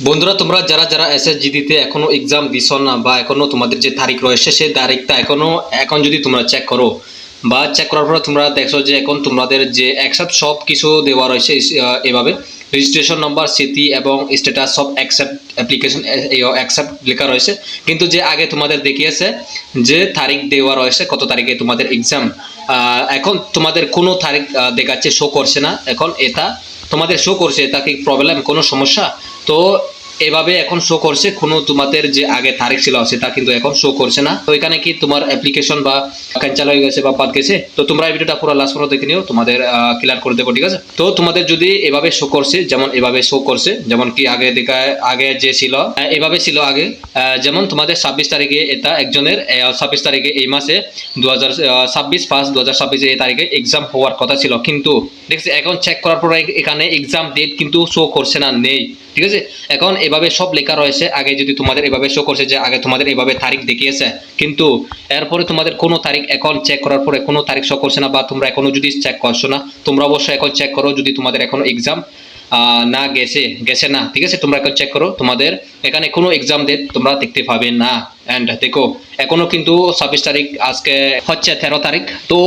বন্ধুরা তোমরা যারা যারা এসএসজিডিতে এখনো এক্সাম দিছো না বা এখনো তোমাদের যে তারিখ রয়েছে সেই তারিখটা এখন যদি তোমরা চেক করো বা চেক করার পর তোমরা দেখছো যে এখন তোমাদের যে অ্যাকসেপ্ট সব কিছু দেওয়া রয়েছে এভাবে রেজিস্ট্রেশন নাম্বার সিটি এবং স্ট্যাটাস সব অ্যাকসেপ্ট অ্যাপ্লিকেশন অ্যাকসেপ্ট লেখা রয়েছে, কিন্তু যে আগে তোমাদের দেখিয়েছে যে তারিখ দেওয়া রয়েছে কত তারিখে তোমাদের এক্সাম, এখন তোমাদের কোনো তারিখ দেখাচ্ছে শো করছে না। এখন এটা তোমাদের শো করছে, এটা কি প্রবলেম কোনো সমস্যা? তো এভাবে এখন শো করছে, কোনো তোমাদের যে আগে তারিখ ছিল সেটা কিন্তু এখন শো করছে না। তো এখানে কি তোমার অ্যাপ্লিকেশন বা ক্যান্সেল হয়ে গেছে বা বাদ গেছে? তো তোমরা এই ভিডিওটা পুরো লাস্ট পর্যন্ত দেখে নিও, তোমাদের ক্লিয়ার করে দেবো, ঠিক আছে? তো তোমাদের যদি এভাবে শো করছে, যেমন এভাবে শো করছে, যেমন কি আগে দেখায় আগে যে ছিল এভাবে ছিল আগে, যেমন তোমাদের 26 তারিখে এটা একজনের 26 তারিখে এই মাসে 2026 এই তারিখে এক্সাম হওয়ার কথা ছিল, কিন্তু দেখছি এখন চেক করার পর এখানে এক্সাম ডেট কিন্তু শো করছে না, নেই, ঠিক আছে? এখন এভাবে সব লেখা রয়েছে, আগে যদি তোমাদের এভাবে শো করছে যে আগে তোমাদের এভাবে তারিখ দেখিয়েছে, কিন্তু এরপরে তোমাদের কোনো তারিখ এখন চেক করার পরে কোনো তারিখ শো করছে না, বা তোমরা এখনো যদি চেক করছো না তোমরা অবশ্যই এখন চেক করো যদি তোমাদের এখনো এক্সাম না গেছে না, ঠিক আছে? তোমরা এখন চেক করো, তোমাদের এখানে কোনো এক্সাম ডেট তোমরা দেখতে পাবে না। অ্যান্ড দেখো এখনো কিন্তু 26 তারিখ, আজকে হচ্ছে 13 তারিখ, তো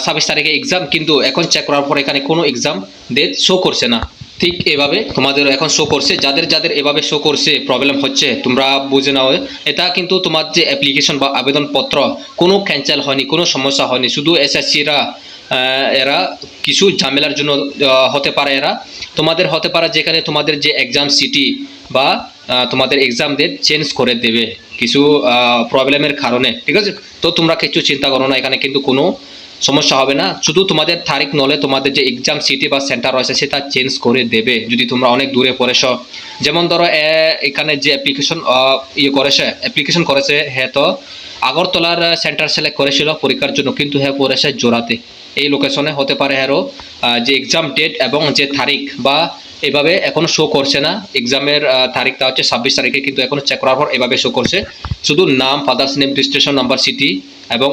26 তারিখে এক্সাম, কিন্তু এখন চেক করার পর এখানে কোনো এক্সাম ডেট শো করছে না। ঠিক এভাবে তোমাদের এখন শো করছে, যাদের যাদের এভাবে শো করছে প্রবলেম হচ্ছে তোমরা বুঝে নাও, এটা কিন্তু তোমার যে অ্যাপ্লিকেশন বা আবেদনপত্র কোনো ক্যান্সেল হয়নি, কোনো সমস্যা হয়নি, শুধু এসএসসিরা এরা কিছু ঝামেলার জন্য হতে পারে, এরা তোমাদের হতে পারে যেখানে তোমাদের যে এক্সাম সিটি বা তোমাদের এক্সাম ডেট চেঞ্জ করে দেবে কিছু প্রবলেমের কারণে, ঠিক আছে? তো তোমরা কিছু চিন্তা করো না, এখানে কিন্তু কোনো সমস্যা হবে না, শুধু তোমাদের তারিখ নলে তোমাদের যে এক্সাম সিটি বা সেন্টার রয়েছে সেটা চেঞ্জ করে দেবে যদি তোমরা অনেক দূরে পড়েছো। যেমন ধরো এখানে যে অ্যাপ্লিকেশন করেছে হ্যাঁ, তো আগরতলার সেন্টার সিলেক্ট করেছিল পরীক্ষার জন্য, কিন্তু হ্যাঁ পড়েছে জোড়াতে, এই লোকেশনে হতে পারে হ্যারো যে এক্সাম ডেট এবং যে তারিখ বা এভাবে এখনো শো করছে না। এক্সামের তারিখটা হচ্ছে 26 তারিখে, কিন্তু এখনো চেক করার পর এভাবে শো করছে, শুধু নাম, father's name, registration number, city এবং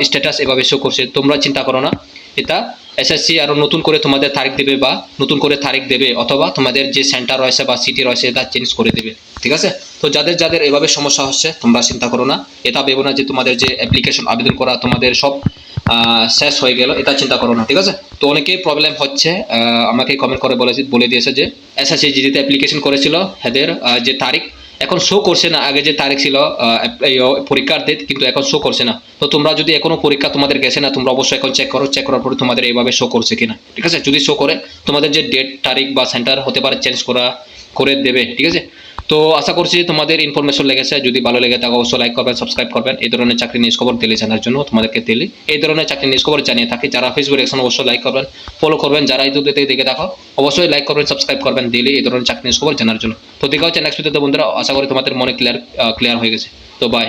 স্ট্যাটাস এভাবে শো করছে। তোমরা চিন্তা করো না, এটা এসএসসি আরও নতুন করে তোমাদের তারিখ দেবে বা নতুন করে তারিখ দেবে, অথবা তোমাদের যে সেন্টার রয়েছে বা সিটি রয়েছে এটা চেঞ্জ করে দেবে, ঠিক আছে? তো যাদের যাদের এভাবে সমস্যা হচ্ছে তোমরা চিন্তা করো না, এটা ভেবো না যে তোমাদের যে অ্যাপ্লিকেশন আবেদন করা তোমাদের সব শেষ হয়ে গেল, এটা চিন্তা করো না, ঠিক আছে? তো অনেকেই প্রবলেম হচ্ছে, আমাকে কমেন্ট করে বলে দিয়েছে যে এসএসসি যেতে অ্যাপ্লিকেশন করেছিল এদের যে তারিখ এখন শো করছে না, আগে যে তারিখ ছিল পরীক্ষার ডেট কিন্তু এখন শো করছে না। তো তোমরা যদি এখনো পরীক্ষা তোমাদের গেছে না তোমরা অবশ্যই এখন চেক করো, চেক করার পরে তোমাদের এইভাবে শো করছে কিনা, ঠিক আছে? যদি শো করে তোমাদের যে ডেট তারিখ বা সেন্টার হতে পারে চেঞ্জ করে দেবে, ঠিক আছে? তো আশা করছি তোমাদের ইনফরমেশন লেগেছে, যদি ভালো লেগে থাকে অবশ্যই লাইক করবেন, সাবস্ক্রাইব করবেন। এই ধরনের চাকরি নিউজ খবর দিলে জানার জন্য তোমাদেরকে দিলে এই ধরনের চাকরি নিউজ খবর জানিয়ে থাকি। যারা ফেসবুক দেখছেন অবশ্যই লাইক করবেন, ফলো করবেন, যারা ইউটিউব দেখে দেখো অবশ্যই লাইক করবেন, সাবস্ক্রাইব করবেন দিলে এই ধরনের চাকরি নিউজ খবর জানার জন্য। তো দেখা হচ্ছে নেক্সট ভিডিওতে বন্ধুরা, আশা করি তোমাদের মনে ক্লিয়ার হয়ে গেছে। তো বাই।